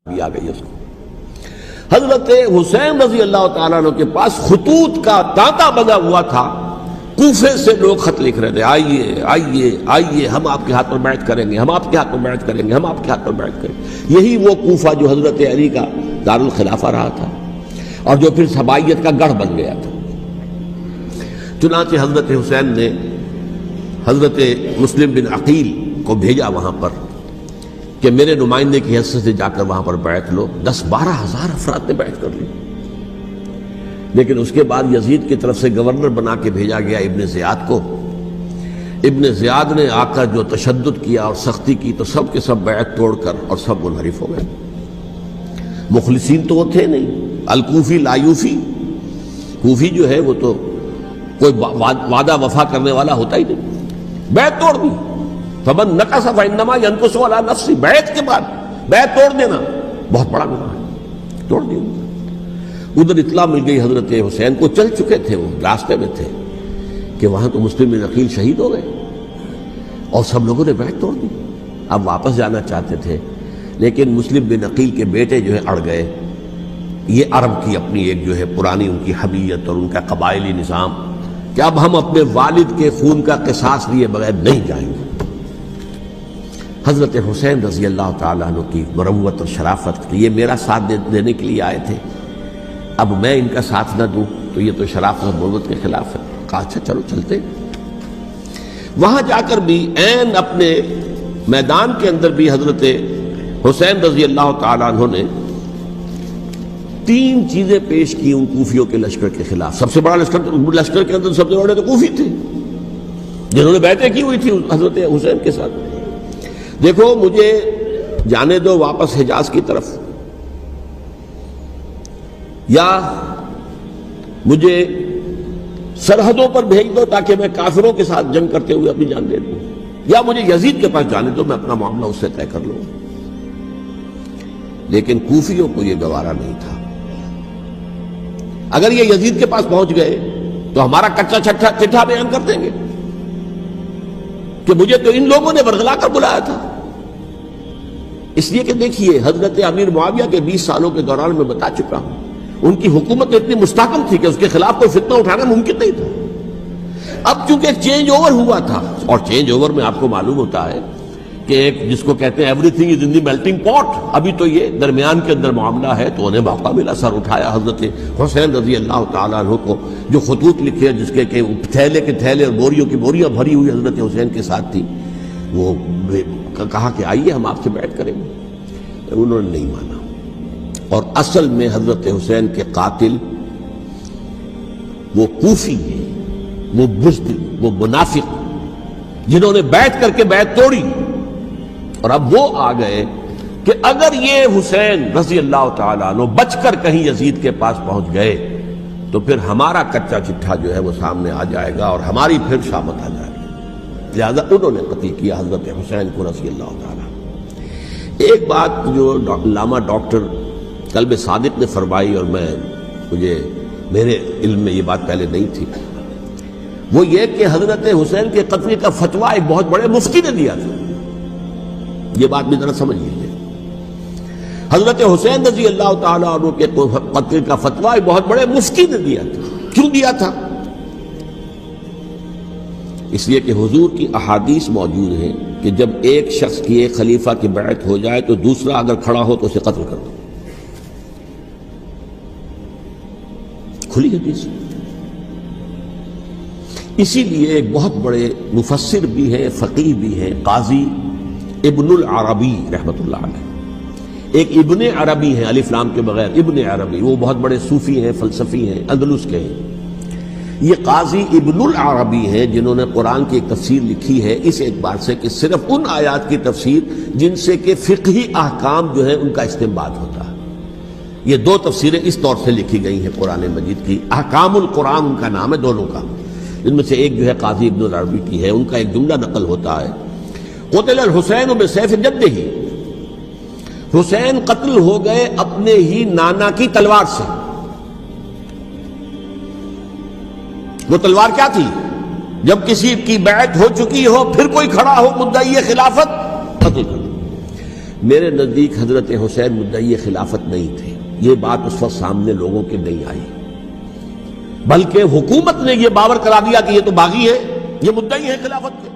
بھی آ گئی اس کو۔ حضرت حسین رضی اللہ تعالیٰ عنہ کے پاس خطوط کا تانتا بنا ہوا تھا، کوفے سے لوگ خط لکھ رہے تھے، آئیے آئیے آئیے، ہم آپ کے ہاتھ پر بیعت کریں گے، ہم آپ کے ہاتھ پر بیعت کریں گے، ہم آپ کے ہاتھ پر بیعت کریں گے۔ یہی وہ کوفہ جو حضرت علی کا دارالخلافہ رہا تھا اور جو پھر صبائیت کا گڑھ بن گیا تھا۔ چنانچہ حضرت حسین نے حضرت مسلم بن عقیل کو بھیجا وہاں پر کہ میرے نمائندے کی حیثیت سے جا کر وہاں پر بیعت لو۔ 10-12 ہزار افراد نے بیعت کر لی، لیکن اس کے بعد یزید کی طرف سے گورنر بنا کے بھیجا گیا ابن زیاد کو۔ ابن زیاد نے آ کر جو تشدد کیا اور سختی کی تو سب کے سب بیعت توڑ کر اور سب منحرف ہو گئے۔ مخلصین تو وہ تھے نہیں، الکوفی لایوفی، کوفی جو ہے وہ تو کوئی وعدہ وفا کرنے والا ہوتا ہی نہیں، بیعت توڑ دی۔ فمن نقص فانما ينقص على نفسه، بیعت کے بعد بیعت توڑ دینا بہت بڑا گناہ ہے، توڑ دی۔ ادھر اطلاع مل گئی حضرت حسین کو، چل چکے تھے وہ، راستے میں تھے کہ وہاں تو مسلم بن عقیل شہید ہو گئے اور سب لوگوں نے بیعت توڑ دی۔ اب واپس جانا چاہتے تھے، لیکن مسلم بن عقیل کے بیٹے جو ہے اڑ گئے۔ یہ عرب کی اپنی ایک جو ہے پرانی ان کی حمیت اور ان کا قبائلی نظام کہ اب ہم اپنے والد کے خون کا قصاص لیے بغیر نہیں جائیں گے۔ حضرت حسین رضی اللہ تعالیٰ عنہ کی مروت اور شرافت، یہ میرا ساتھ دینے کے لیے آئے تھے، اب میں ان کا ساتھ نہ دوں تو یہ تو شرافت اور مروت کے خلاف ہے۔ کہا اچھا چلو چلتے۔ وہاں جا کر بھی عین اپنے میدان کے اندر بھی حضرت حسین رضی اللہ تعالیٰ عنہ نے 3 چیزیں پیش کی ان کوفیوں کے لشکر کے خلاف۔ سب سے بڑا لشکر کے اندر سب سے بڑے تو کوفی تھے جنہوں نے بیعتیں کی ہوئی تھی حضرت حسین کے ساتھ۔ دیکھو مجھے جانے دو واپس حجاز کی طرف، یا مجھے سرحدوں پر بھیج دو تاکہ میں کافروں کے ساتھ جنگ کرتے ہوئے اپنی جان دے دوں، یا مجھے یزید کے پاس جانے دو، میں اپنا معاملہ اس سے طے کر لوں۔ لیکن کوفیوں کو یہ گوارا نہیں تھا۔ اگر یہ یزید کے پاس پہنچ گئے تو ہمارا کچا چٹھا بیان کر دیں گے کہ مجھے تو ان لوگوں نے برگلا کر بلایا تھا۔ اس لیے کہ دیکھیے حضرت امیر معاویہ کے 20 سالوں کے دوران میں بتا چکا ہوں، ان کی حکومت اتنی مستحکم تھی کہ اس کے خلاف کوئی فتنہ اٹھانا ممکن نہیں تھا۔ اب چونکہ ایک چینج اوور ہوا تھا، اور چینج اوور میں آپ کو معلوم ہوتا ہے کہ ایک جس کو کہتے ہیں every thing is in the melting پاٹ، ابھی تو یہ درمیان کے اندر معاملہ ہے، تو انہیں موقع ملا، سر اٹھایا حضرت حسین رضی اللہ تعالیٰ عنہ کو، جو خطوط لکھے جس کے کہ تھیلے کے تھیلے اور بوریوں کی بوریاں بھری ہوئی حضرت حسین کے ساتھ تھی، وہ کہا کہ آئیے ہم آپ سے بیعت کریں گے۔ انہوں نے نہیں مانا، اور اصل میں حضرت حسین کے قاتل وہ کوفی ہیں، وہ بزدل، وہ منافق، جنہوں نے بیعت کر کے بیعت توڑی۔ اور اب وہ آ گئے کہ اگر یہ حسین رضی اللہ تعالیٰ عنہ بچ کر کہیں یزید کے پاس پہنچ گئے تو پھر ہمارا کچا چٹھا جو ہے وہ سامنے آ جائے گا اور ہماری پھر شامت آ جائے گی۔ لہذا انہوں نے قتل کیا حضرت حسین کو رضی اللہ تعالیٰ۔ ایک بات جو علامہ ڈاکٹر قلب صادق نے فرمائی، اور مجھے میرے علم میں یہ بات پہلے نہیں تھی، وہ یہ کہ حضرت حسین کے قتل کا فتویٰ ایک بہت بڑے مفتی نے دیا تھا۔ یہ بات بھی ذرا سمجھ لیجیے، حضرت حسین رضی اللہ تعالیٰ عنہ کے قتل کا فتویٰ ایک بہت بڑے مفتی نے دیا تھا۔ کیوں دیا تھا؟ اس لیے کہ حضور کی احادیث موجود ہیں کہ جب ایک شخص کی ایک خلیفہ کی بیعت ہو جائے تو دوسرا اگر کھڑا ہو تو اسے قتل کر دو، کھلی حدیث۔ اسی لیے ایک بہت بڑے مفسر بھی ہیں، فقیہ بھی ہیں، قاضی ابن العربی رحمۃ اللہ علیہ۔ ایک ابن عربی ہیں الف لام کے بغیر، ابن عربی، وہ بہت بڑے صوفی ہیں، فلسفی ہیں، اندلس کے ہیں۔ یہ قاضی ابن العربی ہیں جنہوں نے قرآن کی ایک تفسیر لکھی ہے اس اعتبار سے کہ صرف ان آیات کی تفسیر جن سے کہ فقہی احکام جو ہیں ان کا استنباط ہوتا ہے۔ یہ 2 تفسیریں اس طور سے لکھی گئی ہیں قرآن مجید کی، احکام القرآن ان کا نام ہے دونوں کا، جن میں سے ایک جو ہے قاضی ابن العربی کی ہے۔ ان کا ایک جملہ نقل ہوتا ہے، قتل الحسین بسیف جدہ، حسین قتل ہو گئے اپنے ہی نانا کی تلوار سے۔ وہ تلوار کیا تھی؟ جب کسی کی بیعت ہو چکی ہو پھر کوئی کھڑا ہو مدعی خلافت، قتل کر دو۔ میرے نزدیک حضرت حسین مدعی خلافت نہیں تھے، یہ بات اس وقت سامنے لوگوں کے نہیں آئی، بلکہ حکومت نے یہ باور کرا دیا کہ یہ تو باغی ہے، یہ مدعی ہے خلافت کے۔